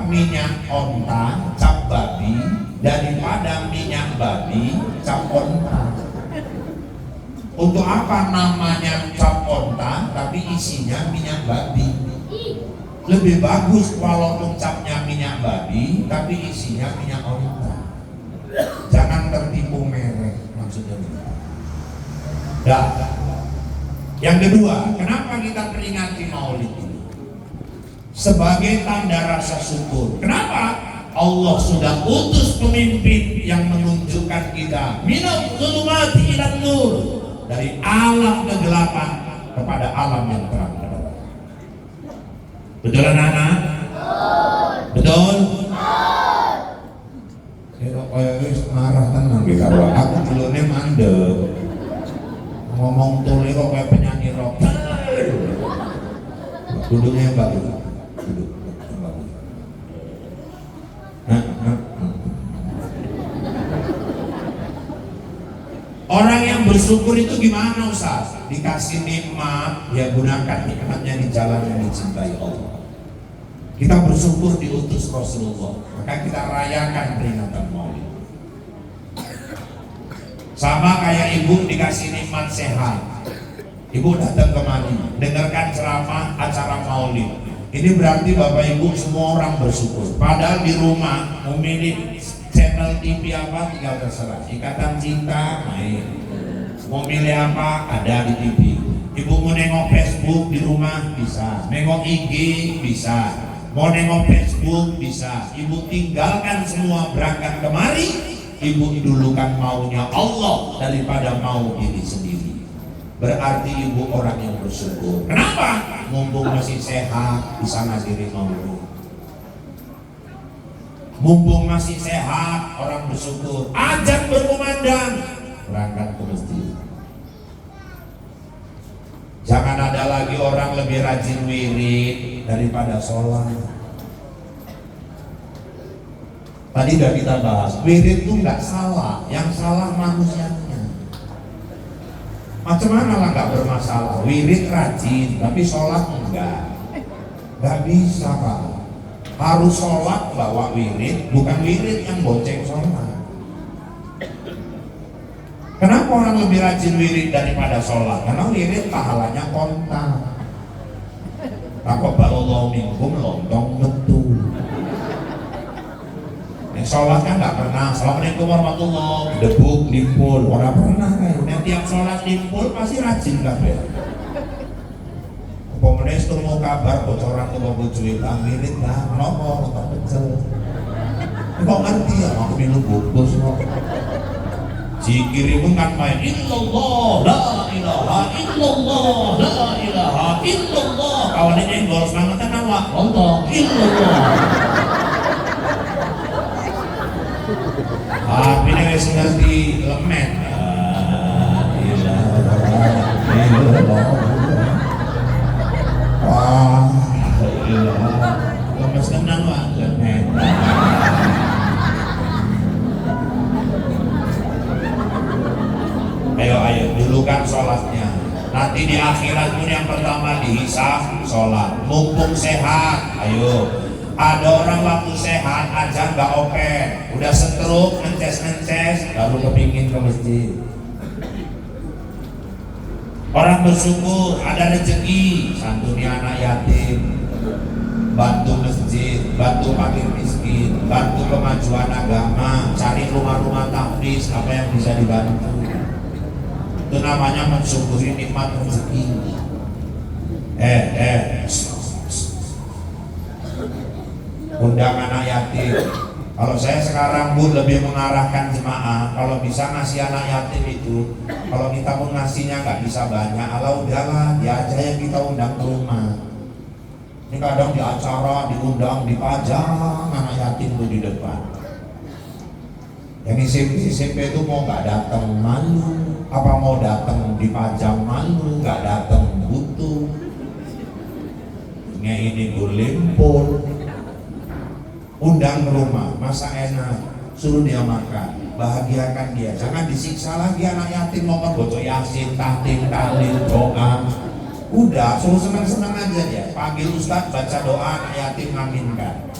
minyak onta cap babi daripada minyak babi cap onta. Untuk apa namanya cap onta tapi isinya minyak babi? Lebih bagus walaupun capnya minyak babi tapi isinya minyak wanita. Jangan tertipu merek, maksudnya. Dah. Yang kedua, kenapa kita peringati Maulid ini? Sebagai tanda rasa syukur. Kenapa? Allah sudah utus pemimpin yang menunjukkan kita minal zulumati ilan nur, dari alam kegelapan kepada alam yang terang. Betul anak-anak? Betul? Kira wis marah tenang kita. Aku dulune mandek. Ngomong tuli kok kayak penyanyi rock. Duduknya yang bagus. Duduk. Orang yang bersyukur itu gimana Ustaz? Dikasih nikmat, ya gunakan nikmatnya di jalan yang dicintai Allah. Kita bersyukur diutus Rasulullah, maka kita rayakan peringatan Maulid. Sama kayak ibu dikasih nikmat sehat, ibu datang kemari, dengarkan ceramah acara Maulid. Ini berarti Bapak Ibu semua orang bersyukur. Padahal di rumah memilih channel TV apa tinggal terserah. Ikatan Cinta main. Mau milih apa ada di TV. Ibu mau nengok Facebook di rumah bisa, nengok IG bisa, mau nengok Facebook bisa. Ibu tinggalkan semua berangkat kemari. Ibu dulukan maunya Allah daripada mau diri sendiri. Berarti ibu orang yang bersyukur. Kenapa? Mumpung masih sehat bisa ngadiri Maulid. Mumpung masih sehat orang bersyukur. Azan berkumandang berangkat ke masjid. Jangan ada lagi orang lebih rajin wirid daripada sholat. Tadi udah kita bahas, wirid itu nggak salah, yang salah manusianya. Macam mana lah nggak bermasalah, wirid rajin, tapi sholat nggak bisa Pak. Harus sholat bawa wirid, bukan wirid yang bonceng sholat. Kenapa orang lebih rajin wirid daripada sholat? Karena wirid pahalanya kontan. Taqabbalallahu minkum lontong betul. Sholat kan nggak pernah. Assalamualaikum warahmatullahi debuk limpul, orang pernah kan? Tiap sholat limpul pasti rajin lah ya. Pemenes tuh mau kabar bocoran tuh mau bujuin wirid lah, nopo tak pecel. Kok ngerti ya? Aku minum bungkus kok. Zikir itu kan main illallah la ilaha illallah la ilaha illallah. Kawannya nyenggol semangatnya nama Allah illallah. Tapi ini wis ngerti lemet. Wah, lemes tenan Pak, lemet. Ayo dulukan sholatnya. Nanti di akhirat pun yang pertama dihisab sholat. Mumpung sehat, ayo. Ada orang waktu sehat aja nggak open, udah stroke, ngeces baru kepingin ke masjid. Orang bersyukur ada rezeki, santuni anak yatim, bantu masjid, bantu fakir miskin, bantu kemajuan agama, cari rumah-rumah tahfiz apa yang bisa dibantu. Itu namanya mensyukuri nikmat rezeki. Undang anak yatim. Kalau saya sekarang pun lebih mengarahkan jemaah, kalau bisa ngasih anak yatim itu, kalau kita pun ngasihnya nggak bisa banyak, kalau udahlah dia aja yang kita undang ke rumah. Ini kadang di acara diundang, dipajang anak yatim tuh di depan. Yang SMP itu mau nggak datang malu, apa mau datang dipajang malu, nggak datang butuh. Ini berlimpul. Undang ke rumah, masak enak, suruh dia makan, bahagiakan dia. Jangan disiksa lagi anak yatim mau bocor yasin, tahtim, tahlil, doa. Udah, suruh senang-senang aja dia. Panggil ustaz baca doa anak yatim ngaminkan.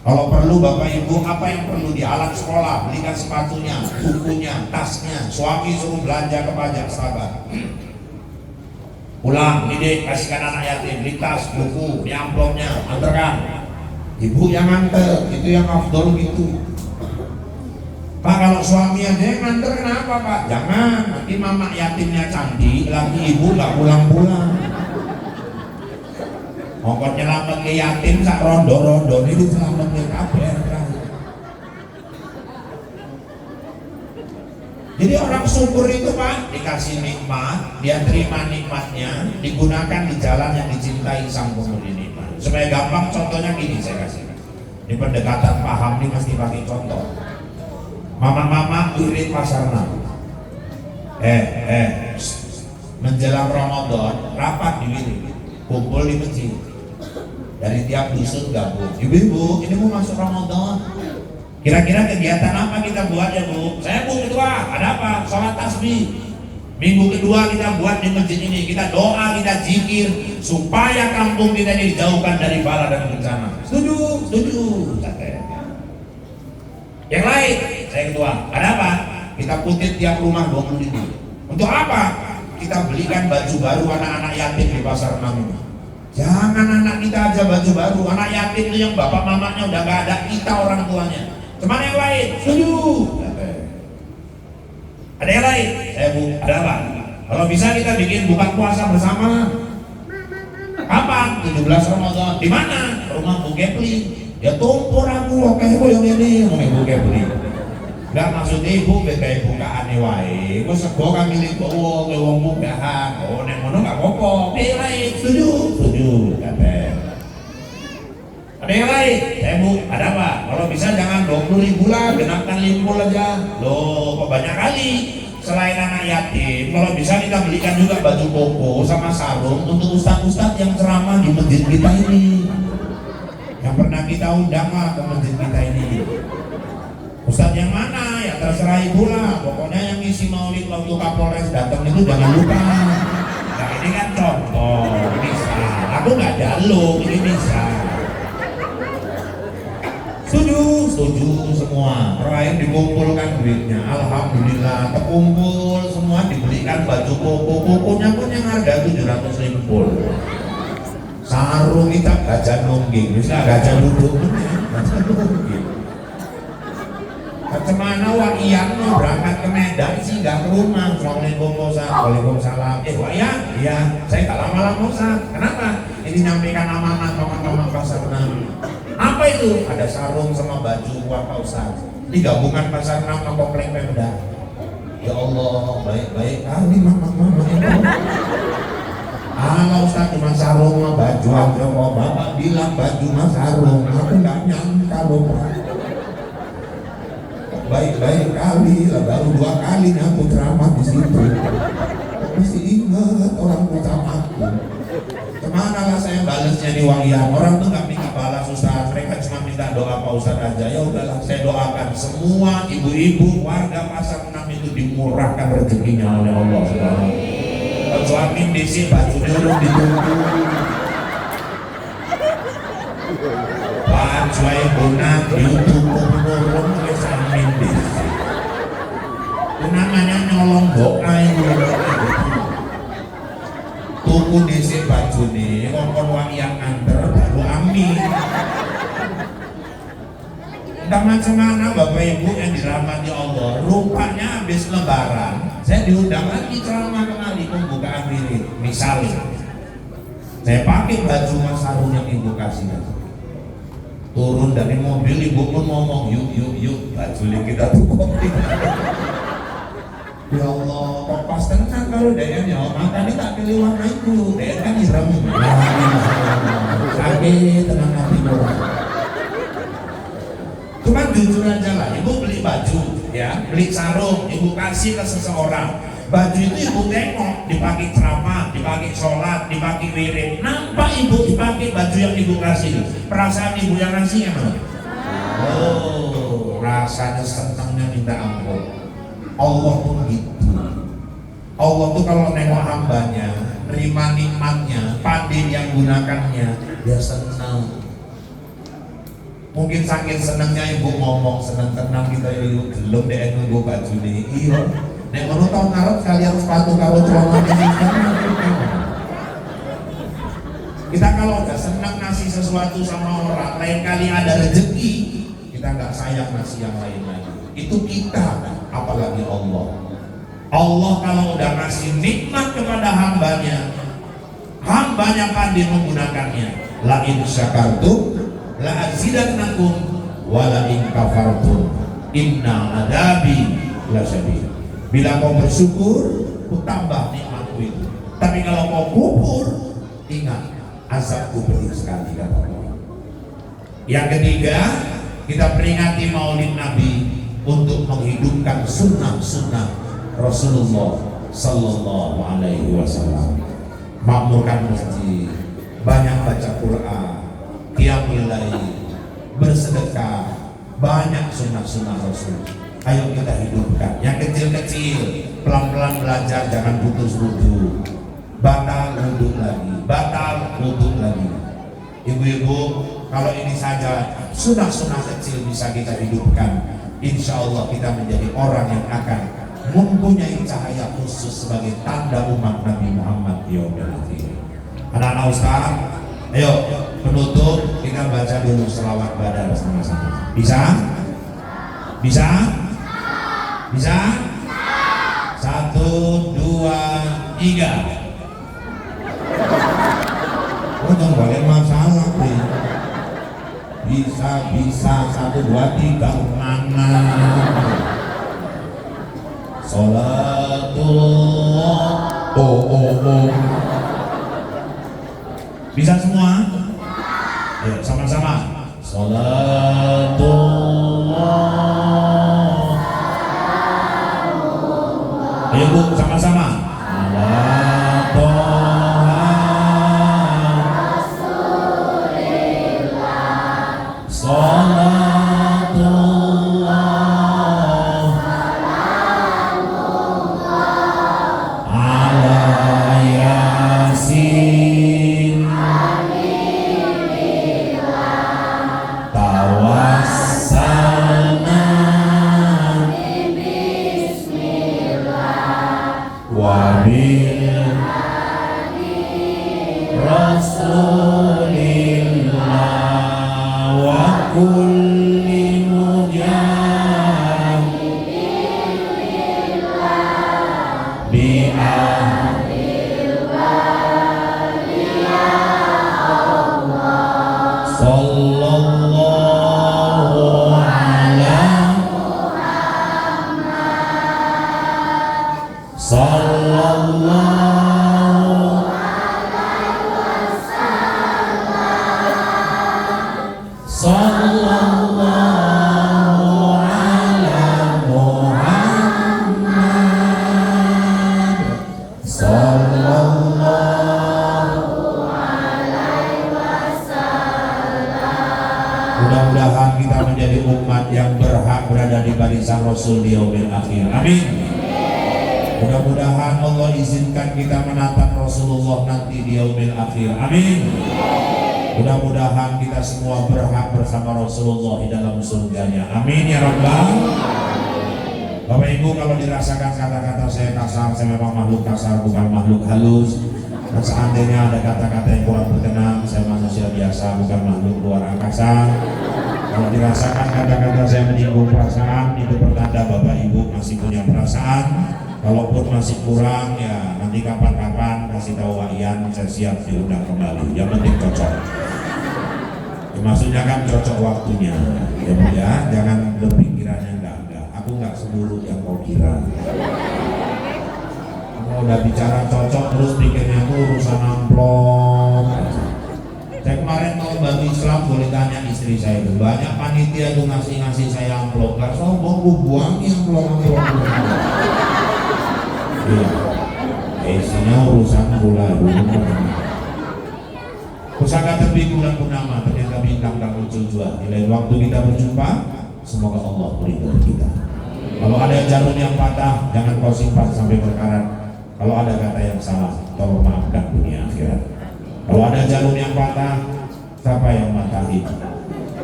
Kalau perlu Bapak Ibu apa yang perlu di alat sekolah, belikan sepatunya, bukunya, tasnya. Suami suruh belanja ke pajak sahabat. pulang, ini kasihkan anak yatim, di tas, buku, di amplopnya, antarkan. Ibu yang nganter, itu yang afdol gitu. Pak, kalau suami aja yang nganter kenapa Pak? Jangan, nanti mama yatimnya cantik, lagi ibu gak pulang-pulang. Mongkot nyelamat ke yatim, sak rondo-rondo ini diselamat ke kabeh. Jadi orang syukur itu Pak, dikasih nikmat, dia terima nikmatnya, digunakan di jalan yang dicintai sang pemberi nikmat. Supaya gampang, contohnya gini saya kasih. Di pendekatan paham ini mesti pakai contoh. Mama-mama wirid pasar enam. Menjelang Ramadan, rapat di wirid, kumpul di masjid. Dari tiap dusun gabung. Ibu-ibu, ini mau masuk Ramadan. Kira-kira kegiatan apa kita buat ya Bu? Saya Bu kedua, ada apa? Sholat tasbih. Minggu kedua kita buat di masjid ini, kita doa, kita zikir supaya kampung kita ini dijauhkan dari bala dan bencana. Setuju, setuju. Yang lain, saya kedua, ada apa? Kita kutip tiap rumah 20.000. Untuk apa? Kita belikan baju baru anak-anak yatim di pasar Enam. Jangan anak kita aja baju baru, anak yatim itu yang bapak mamanya udah gak ada, kita orang tuanya. Cuman yang lain, setuju. Ada yang lain? Saya Bu, ada apa? Kalau bisa kita bikin buka puasa bersama. Kapan? 17 Ramadan. Di mana? Rumah Bu Kepli. Ya tumpur aku, oke Bu yang ini, Bu Kepli. Gak maksud ibu, kayak bukaan wae. Kok sego kan milik kowe, ke wong mugahan. Oh, nek ngono gak apa-apa. Lain, setuju, setuju. Ada yang lain? Saya Bu, ada apa? Kalau bisa jangan 20.000 lah, genapkan 50 aja. Loh, kok banyak kali? Selain anak yatim, kalau bisa kita belikan juga baju koko sama sarung untuk ustadz-ustadz yang ceramah di masjid kita ini. Yang pernah kita undang lah ke masjid kita ini. Ustadz yang mana? Ya terserah ibu lah. Pokoknya yang isi maulid waktu Kapolres datang itu jangan lupa. Nah ini kan contoh, bisa. Aku nggak jaluk, ini bisa. Setuju, setuju semua. Terakhir dikumpulkan duitnya, alhamdulillah terkumpul semua, dibelikan baju kokonya pun yang harga 750. Sarung kita gajah nungging, bisa gajah duduk, gajah nungging. Kemana Wak Iyan mau berangkat ke Medan sih nggak ke rumah. Assalamualaikum Ustaz. Waalaikumsalam. Wak Iyan, iya, saya tak lama-lama Ustaz. Kenapa? Ini nyampaikan amanah teman-teman pasar Enam. Apa itu? Ada sarung sama baju buat Pak Ustaz. Ini gabungan pasar Enam sama komplek Pemda. Ya Allah, baik-baik kali mama ini. Kalau Ustaz cuma sarung sama baju aja, kok Bapak bilang baju sama sarung, aku nggak nyangka loh Pak. Baik-baik kali lah, baru 2 kali aku ceramah di situ. Masih ingat orang utamaku. Kemana lah saya balasnya di Wak Iyan? Orang tuh nggak minta balas Ustaz, mereka cuma minta doa Pak Ustaz aja. Ya udahlah, saya doakan semua ibu-ibu warga pasar Enam itu dimurahkan rezekinya oleh Allah Subhanahu. Kecuali di sini baju dulu ditunggu. Baju bunak ditunggu menurun kesamin di sini. Itu namanya nyolong doa itu. Tuku di sini baju nih, ngomong Wak Iyan antar baru amin. Entah macam mana Bapak Ibu yang dirahmati Allah, rupanya habis Lebaran saya diundang lagi ceramah kembali pembukaan wirid. Misalnya saya pakai baju mas sarung yang ibu kasih, turun dari mobil ibu pun ngomong yuk baju yang kita tukuk. Ya Allah, kok pas tenang kalau DM-nya, makanya tak pilih warna itu, DM kan hitam. Sakit, tenang hati orang. Cuma jujur aja lah, ibu beli baju, ya, beli sarung, ibu kasih ke seseorang. Baju itu ibu tengok, dipakai ceramah, dipakai sholat, dipakai wirid. Nampak ibu dipakai baju yang ibu kasih. Perasaan ibu yang kasih emang? Oh, rasanya senangnya minta ampun. Allah pun gitu. Allah tuh kalau nengok hambanya, terima nikmatnya, pandai yang gunakannya, dia senang. Mungkin saking senangnya ibu ngomong senang tenang kita yuk belum deh nunggu baju nih. Iya. Nek ngono tahun ngarep sekali harus sepatu karo celana ini kan. Kita kalau udah senang ngasih sesuatu sama orang, lain kali ada rezeki, kita nggak sayang ngasih yang lain lagi. Itu kita, apalagi Allah. Allah kalau udah ngasih nikmat kepada hambanya, hambanya pandai menggunakannya. La in syakartum la azidannakum wa la in kafartum inna adabi lasyadid. Bila kau bersyukur, ku tambah nikmatku itu. Tapi kalau kau kufur, ingat azabku pedih sekali, kata Allah. Yang ketiga, kita peringati Maulid Nabi untuk menghidupkan sunnah-sunnah Rasulullah Sallallahu Alaihi Wasallam. Makmurkan masjid, banyak baca Quran, qiyamul lail, bersedekah, banyak sunnah-sunnah Rasul. Ayo kita hidupkan. Yang kecil-kecil, pelan-pelan belajar, jangan putus wudu. Batal wudu lagi, batal wudu lagi. Ibu-ibu, kalau ini saja sunnah-sunnah kecil bisa kita hidupkan, insya Allah kita menjadi orang yang akan mempunyai cahaya khusus sebagai tanda umat Nabi Muhammad di yaumil akhir. Anak-anak Ustaz, ayo penutup kita baca dulu selawat badar sama-sama. Bisa? Bisa? Bisa? 1, 2, 3. Oh, jangan balik masalah nih. Bisa 1, 2, 3 mana? Salatullah. Oh. Bisa semua? Ayo sama-sama. Salatullah. Ayo Bu, sama-sama. Mudah-mudahan kita menjadi umat yang berhak berada di barisan Rasul di yaumil akhir. Amin. Mudah-mudahan Allah izinkan kita menatap Rasulullah nanti di yaumil akhir. Amin. Mudah-mudahan kita semua berhak bersama Rasulullah di dalam surganya. Amin ya Rabbal. Bapak Ibu, kalau dirasakan kata-kata saya kasar, saya memang makhluk kasar, bukan makhluk halus. Dan seandainya ada kata-kata yang kurang berkenan, saya manusia biasa, bukan makhluk luar angkasa. Kalau dirasakan kata-kata saya menyinggung perasaan, itu pertanda Bapak Ibu masih punya perasaan. Kalaupun masih kurang, ya nanti kapan-kapan kasih tahu Wayan, saya siap diundang kembali. Yang penting cocok. Ya, maksudnya kan cocok waktunya. Ya Bu ya, jangan berpikirannya enggak. Aku enggak seburuk yang kau kira. Udah bicara cocok terus pikirnya tuh urusan amplop. Saya kemarin mau bantu Islam, boleh tanya istri saya itu, banyak panitia tuh ngasih saya amplop, gak sombong, gue buangin amplop. Iya, isinya urusan bola dulu. Pusaka terbit bulan purnama, ternyata bintang tak muncul jua. Di lain waktu kita berjumpa, semoga Allah meridhoi kita. Kalau ada jarum yang patah, jangan kau simpan sampai berkarat. Kalau ada kata yang salah, tolong maafkan dunia akhirat. Kalau ada jarum yang patah, siapa yang matahin?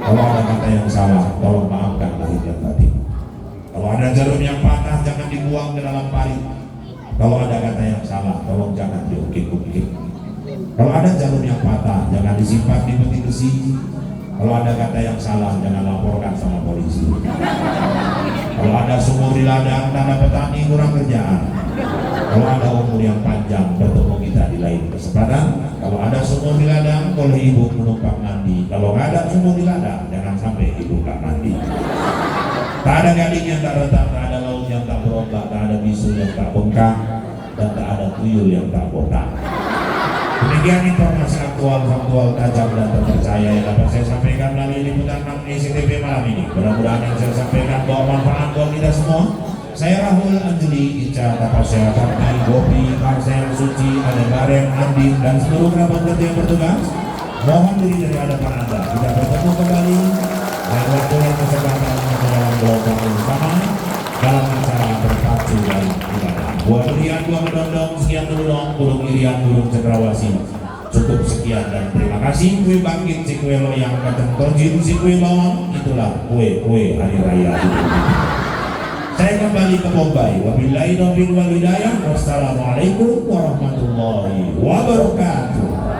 Kalau ada kata yang salah, tolong maafkan lahir dan batin. Kalau ada jarum yang patah, jangan dibuang ke dalam parit. Kalau ada kata yang salah, tolong jangan diukir-ukir. Kalau ada jalur yang patah, jangan disimpan di peti besi. Kalau ada kata yang salah, jangan laporkan sama polisi. Kalau ada sumur di ladang, tanda petani kurang kerjaan. Kalau ada umur yang panjang, bertemu kita di lain kesempatan. Kalau ada sumur di ladang, boleh ibu menumpang mandi. Kalau nggak ada sumur di ladang, jangan sampai ibu nggak mandi. Tak ada gading yang tak retak, tak ada laut yang tak berombak, tak ada bisul yang tak bengkak, dan tak ada tuyul yang tak botak. Demikian informasi faktual tajam dan terpercaya yang dapat saya sampaikan melalui liputan 6 ICTV malam ini. Mudah-mudahan yang saya sampaikan bawa manfaat buat kita semua. Saya Rahul Anjeli, Ica, Tapasya, Fakti, Gopi, Marcel, Suci, Adebarem, Andin, dan seluruh kerabat kerja yang bertugas. Mohon diri dari hadapan Anda. Kita bertemu kembali dan waktu yang kesempatan dalam gelombang yang sama dalam acara berpacu dan ibadah. Buat Irian, gua mendondong, sekian dulu dong, burung Irian, burung cendrawasih. Cukup sekian dan terima kasih. Kue bangkit, si kue loyang, kacang tonjin, si kue bawang, itulah kue-kue hari raya. Saya kembali ke Bombay. Wabillahi taufiq wal hidayah. Wassalamualaikum warahmatullahi wabarakatuh.